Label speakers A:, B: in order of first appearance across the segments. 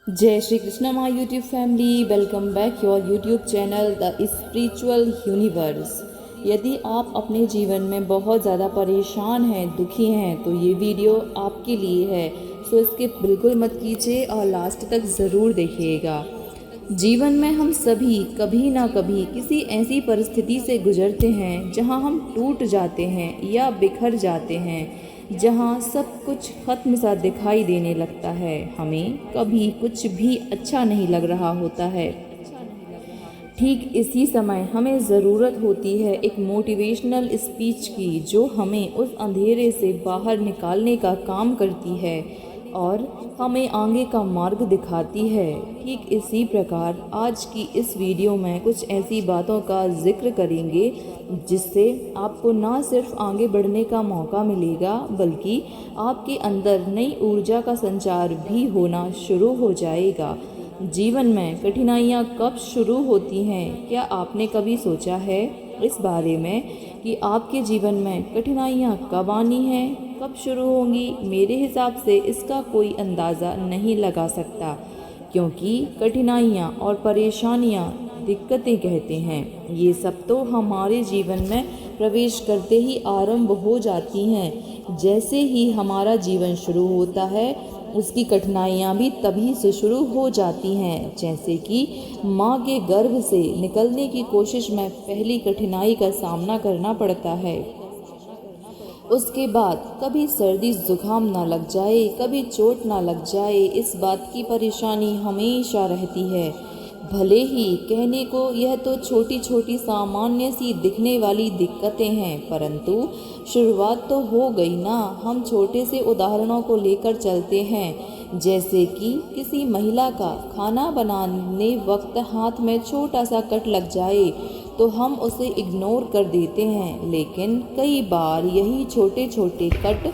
A: जय Shri Krishna my YouTube family, welcome back your YouTube channel the spiritual universe. यदि आप अपने जीवन में बहुत ज़्यादा परेशान हैं, दुखी हैं, तो ये वीडियो आपके लिए है। सो स्किप बिल्कुल मत कीजिए और लास्ट तक ज़रूर देखिएगा। जीवन में हम सभी कभी ना कभी किसी ऐसी परिस्थिति से गुजरते हैं जहां हम टूट जाते हैं या बिखर जाते हैं, जहां सब कुछ खत्म सा दिखाई देने लगता है। हमें कभी कुछ भी अच्छा नहीं लग रहा होता है। ठीक इसी समय हमें ज़रूरत होती है एक मोटिवेशनल स्पीच की, जो हमें उस अंधेरे से बाहर निकालने का काम करती है और हमें आगे का मार्ग दिखाती है। ठीक इसी प्रकार आज की इस वीडियो में कुछ ऐसी बातों का जिक्र करेंगे जिससे आपको ना सिर्फ आगे बढ़ने का मौका मिलेगा, बल्कि आपके अंदर नई ऊर्जा का संचार भी होना शुरू हो जाएगा। जीवन में कठिनाइयाँ कब शुरू होती हैं? क्या आपने कभी सोचा है इस बारे में कि आपके जीवन में कठिनाइयाँ कब आनी हैं, कब शुरू होंगी? मेरे हिसाब से इसका कोई अंदाज़ा नहीं लगा सकता, क्योंकि कठिनाइयाँ और परेशानियाँ दिक्कतें कहते हैं, ये सब तो हमारे जीवन में प्रवेश करते ही आरंभ हो जाती हैं। जैसे ही हमारा जीवन शुरू होता है, उसकी कठिनाइयाँ भी तभी से शुरू हो जाती हैं। जैसे कि माँ के गर्भ से निकलने की कोशिश में पहली कठिनाई का सामना करना पड़ता है। उसके बाद कभी सर्दी जुकाम ना लग जाए, कभी चोट ना लग जाए, इस बात की परेशानी हमेशा रहती है। भले ही कहने को यह तो छोटी छोटी सामान्य सी दिखने वाली दिक्कतें हैं, परंतु शुरुआत तो हो गई ना। हम छोटे से उदाहरणों को लेकर चलते हैं। जैसे कि किसी महिला का खाना बनाने वक्त हाथ में छोटा सा कट लग जाए तो हम उसे इग्नोर कर देते हैं, लेकिन कई बार यही छोटे छोटे कट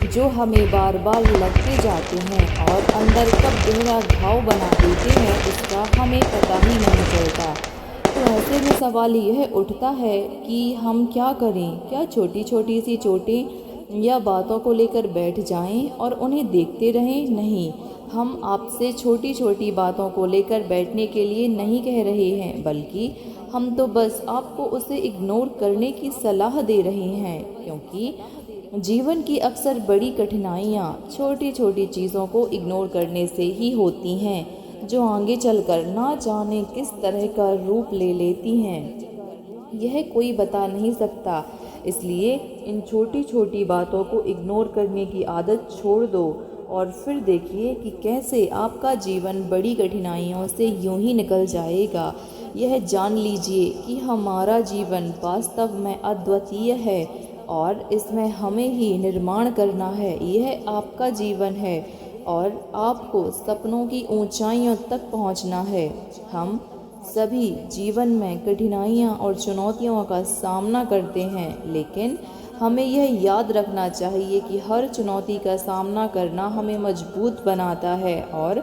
A: जो हमें बार बार लगते जाते हैं और अंदर कब गहरा घाव बना देते हैं, इसका हमें पता ही नहीं चलता। तो ऐसे में सवाल यह उठता है कि हम क्या करें? क्या छोटी छोटी सी चोटें या बातों को लेकर बैठ जाएं और उन्हें देखते रहें? नहीं, हम आपसे छोटी छोटी बातों को लेकर बैठने के लिए नहीं कह रहे हैं, बल्कि हम तो बस आपको उसे इग्नोर करने की सलाह दे रहे हैं। क्योंकि जीवन की अक्सर बड़ी कठिनाइयाँ छोटी छोटी चीज़ों को इग्नोर करने से ही होती हैं, जो आगे चलकर ना जाने किस तरह का रूप ले लेती हैं, यह कोई बता नहीं सकता। इसलिए इन छोटी छोटी बातों को इग्नोर करने की आदत छोड़ दो और फिर देखिए कि कैसे आपका जीवन बड़ी कठिनाइयों से यूं ही निकल जाएगा। यह जान लीजिए कि हमारा जीवन वास्तव में अद्वितीय है और इसमें हमें ही निर्माण करना है। यह आपका जीवन है और आपको सपनों की ऊंचाइयों तक पहुंचना है। हम सभी जीवन में कठिनाइयां और चुनौतियों का सामना करते हैं, लेकिन हमें यह याद रखना चाहिए कि हर चुनौती का सामना करना हमें मजबूत बनाता है और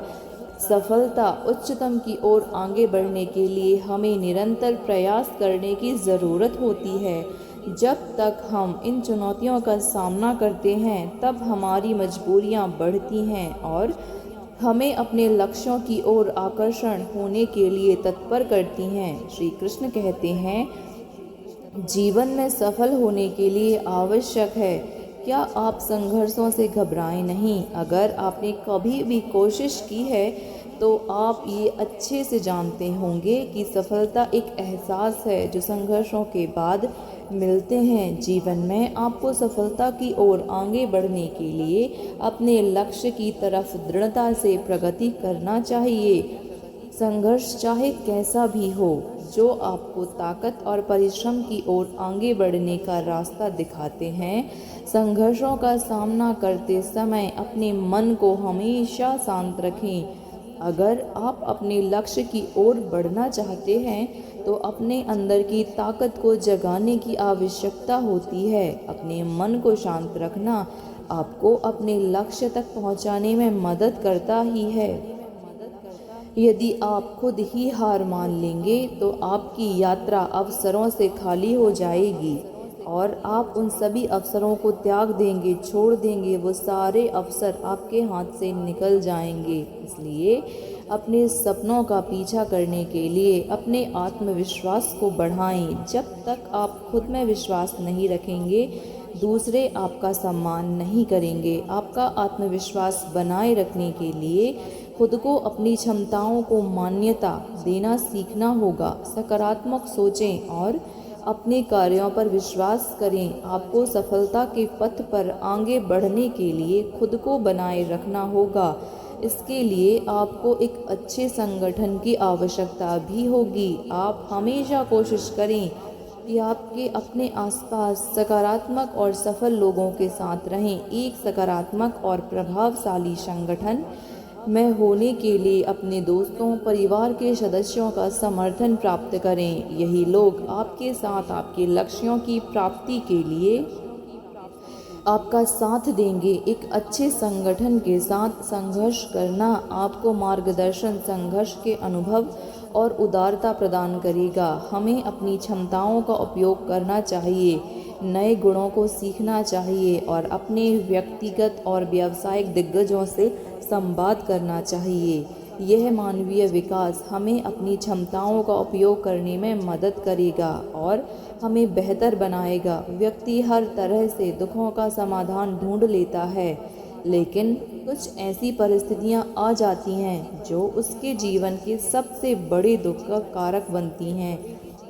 A: सफलता उच्चतम की ओर आगे बढ़ने के लिए हमें निरंतर प्रयास करने की ज़रूरत होती है। जब तक हम इन चुनौतियों का सामना करते हैं, तब हमारी मजबूरियां बढ़ती हैं और हमें अपने लक्ष्यों की ओर आकर्षण होने के लिए तत्पर करती हैं। श्री कृष्ण कहते हैं, जीवन में सफल होने के लिए आवश्यक है क्या आप संघर्षों से घबराएं नहीं। अगर आपने कभी भी कोशिश की है तो आप ये अच्छे से जानते होंगे कि सफलता एक एहसास है जो संघर्षों के बाद मिलते हैं। जीवन में आपको सफलता की ओर आगे बढ़ने के लिए अपने लक्ष्य की तरफ दृढ़ता से प्रगति करना चाहिए। संघर्ष चाहे कैसा भी हो, जो आपको ताकत और परिश्रम की ओर आगे बढ़ने का रास्ता दिखाते हैं। संघर्षों का सामना करते समय अपने मन को हमेशा शांत रखें। अगर आप अपने लक्ष्य की ओर बढ़ना चाहते हैं तो अपने अंदर की ताकत को जगाने की आवश्यकता होती है। अपने मन को शांत रखना आपको अपने लक्ष्य तक पहुंचाने में मदद करता ही है। यदि आप खुद ही हार मान लेंगे तो आपकी यात्रा अवसरों से खाली हो जाएगी। और आप उन सभी अवसरों को त्याग देंगे, छोड़ देंगे, वो सारे अवसर आपके हाथ से निकल जाएंगे। इसलिए अपने सपनों का पीछा करने के लिए अपने आत्मविश्वास को बढ़ाएं। जब तक आप खुद में विश्वास नहीं रखेंगे, दूसरे आपका सम्मान नहीं करेंगे। आपका आत्मविश्वास बनाए रखने के लिए खुद को अपनी क्षमताओं को मान्यता देना सीखना होगा। सकारात्मक सोचें और अपने कार्यों पर विश्वास करें। आपको सफलता के पथ पर आगे बढ़ने के लिए खुद को बनाए रखना होगा। इसके लिए आपको एक अच्छे संगठन की आवश्यकता भी होगी। आप हमेशा कोशिश करें कि आपके अपने आसपास सकारात्मक और सफल लोगों के साथ रहें। एक सकारात्मक और प्रभावशाली संगठन में होने के लिए अपने दोस्तों, परिवार के सदस्यों का समर्थन प्राप्त करें। यही लोग आपके साथ आपके लक्ष्यों की प्राप्ति के लिए आपका साथ देंगे। एक अच्छे संगठन के साथ संघर्ष करना आपको मार्गदर्शन, संघर्ष के अनुभव और उदारता प्रदान करेगा। हमें अपनी क्षमताओं का उपयोग करना चाहिए, नए गुणों को सीखना चाहिए और अपने व्यक्तिगत और व्यावसायिक दिग्गजों से संवाद करना चाहिए। यह मानवीय विकास हमें अपनी क्षमताओं का उपयोग करने में मदद करेगा और हमें बेहतर बनाएगा। व्यक्ति हर तरह से दुखों का समाधान ढूंढ लेता है, लेकिन कुछ ऐसी परिस्थितियां आ जाती हैं जो उसके जीवन के सबसे बड़े दुख का कारक बनती हैं।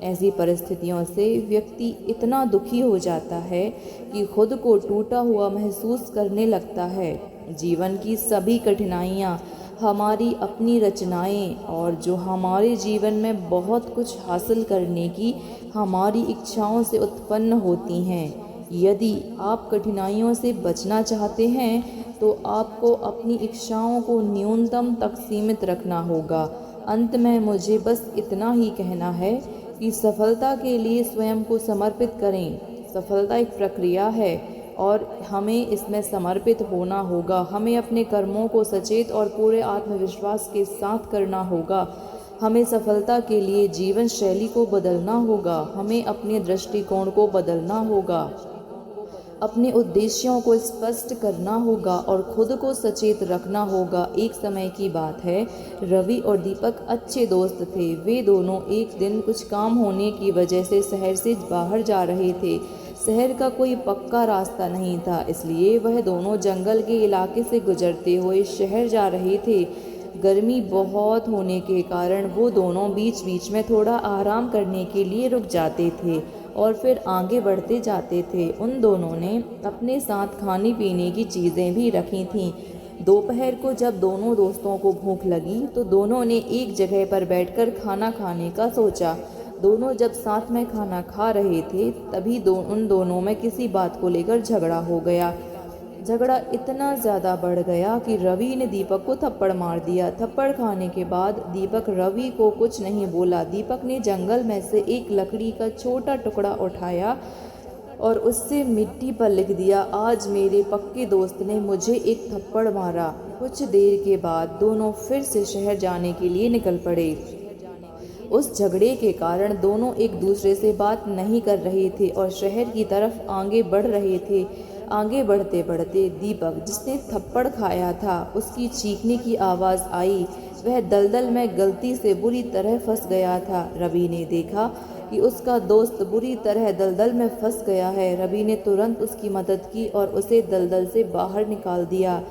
A: ऐसी परिस्थितियों से व्यक्ति इतना दुखी हो जाता है कि खुद को टूटा हुआ महसूस करने लगता है। जीवन की सभी कठिनाइयाँ हमारी अपनी रचनाएं और जो हमारे जीवन में बहुत कुछ हासिल करने की हमारी इच्छाओं से उत्पन्न होती हैं। यदि आप कठिनाइयों से बचना चाहते हैं तो आपको अपनी इच्छाओं को न्यूनतम तक सीमित रखना होगा। अंत में मुझे बस इतना ही कहना है कि सफलता के लिए स्वयं को समर्पित करें। सफलता एक प्रक्रिया है और हमें इसमें समर्पित होना होगा। हमें अपने कर्मों को सचेत और पूरे आत्मविश्वास के साथ करना होगा। हमें सफलता के लिए जीवन शैली को बदलना होगा। हमें अपने दृष्टिकोण को बदलना होगा, अपने उद्देश्यों को स्पष्ट करना होगा और खुद को सचेत रखना होगा। एक समय की बात है, रवि और दीपक अच्छे दोस्त थे। वे दोनों एक दिन कुछ काम होने की वजह से शहर से बाहर जा रहे थे। शहर का कोई पक्का रास्ता नहीं था, इसलिए वह दोनों जंगल के इलाके से गुजरते हुए शहर जा रहे थे। गर्मी बहुत होने के कारण वो दोनों बीच बीच में थोड़ा आराम करने के लिए रुक जाते थे और फिर आगे बढ़ते जाते थे। उन दोनों ने अपने साथ खाने पीने की चीज़ें भी रखी थीं। दोपहर को जब दोनों दोस्तों को भूख लगी तो दोनों ने एक जगह पर बैठकर खाना खाने का सोचा। दोनों जब साथ में खाना खा रहे थे तभी उन दोनों में किसी बात को लेकर झगड़ा हो गया। झगड़ा इतना ज़्यादा बढ़ गया कि रवि ने दीपक को थप्पड़ मार दिया। थप्पड़ खाने के बाद दीपक रवि को कुछ नहीं बोला। दीपक ने जंगल में से एक लकड़ी का छोटा टुकड़ा उठाया और उससे मिट्टी पर लिख दिया, आज मेरे पक्के दोस्त ने मुझे एक थप्पड़ मारा। कुछ देर के बाद दोनों फिर से शहर जाने के लिए निकल पड़े। उस झगड़े के कारण दोनों एक दूसरे से बात नहीं कर रहे थे और शहर की तरफ आगे बढ़ रहे थे। आगे बढ़ते बढ़ते दीपक, जिसने थप्पड़ खाया था, उसकी चीखने की आवाज़ आई। वह दलदल में गलती से बुरी तरह फंस गया था। रवि ने देखा कि उसका दोस्त बुरी तरह दलदल में फंस गया है। रवि ने तुरंत उसकी मदद की और उसे दलदल से बाहर निकाल दिया।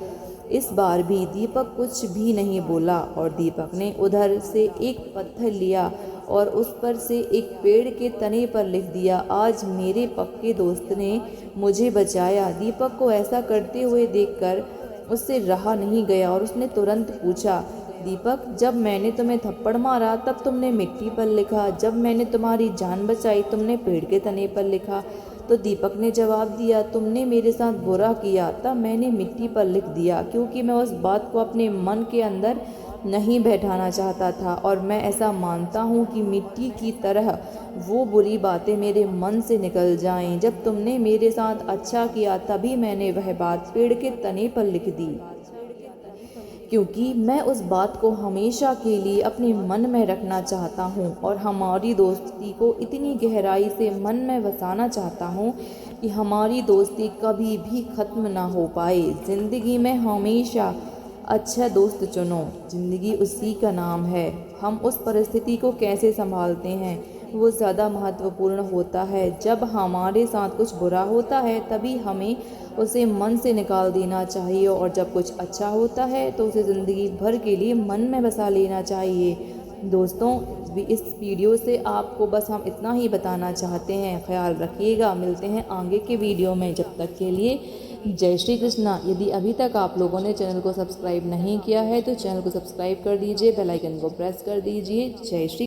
A: इस बार भी दीपक कुछ भी नहीं बोला और दीपक ने उधर से एक पत्थर लिया और उस पर से एक पेड़ के तने पर लिख दिया, आज मेरे पक्के दोस्त ने मुझे बचाया। दीपक को ऐसा करते हुए देखकर उससे रहा नहीं गया और उसने तुरंत पूछा, दीपक, जब मैंने तुम्हें थप्पड़ मारा तब तुमने मिट्टी पर लिखा, जब मैंने तुम्हारी जान बचाई तुमने पेड़ के तने पर लिखा। तो दीपक ने जवाब दिया, तुमने मेरे साथ बुरा किया तब मैंने मिट्टी पर लिख दिया, क्योंकि मैं उस बात को अपने मन के अंदर नहीं बैठाना चाहता था और मैं ऐसा मानता हूँ कि मिट्टी की तरह वो बुरी बातें मेरे मन से निकल जाएं। जब तुमने मेरे साथ अच्छा किया तभी मैंने वह बात पेड़ के तने पर लिख दी। क्योंकि मैं उस बात को हमेशा के लिए अपने मन में रखना चाहता हूँ और हमारी दोस्ती को इतनी गहराई से मन में बसाना चाहता हूँ कि हमारी दोस्ती कभी भी ख़त्म ना हो पाए। ज़िंदगी में हमेशा अच्छा दोस्त चुनो, ज़िंदगी उसी का नाम है। हम उस परिस्थिति को कैसे संभालते हैं वो ज़्यादा महत्वपूर्ण होता है। जब हमारे साथ कुछ बुरा होता है तभी हमें उसे मन से निकाल देना चाहिए, और जब कुछ अच्छा होता है तो उसे ज़िंदगी भर के लिए मन में बसा लेना चाहिए। दोस्तों, इस वीडियो से आपको बस हम इतना ही बताना चाहते हैं। ख्याल रखिएगा, मिलते हैं आगे के वीडियो में। जब तक के लिए जय श्री कृष्णा। यदि अभी तक आप लोगों ने चैनल को सब्सक्राइब नहीं किया है तो चैनल को सब्सक्राइब कर दीजिए, बेल आइकन को प्रेस कर दीजिए। जय श्री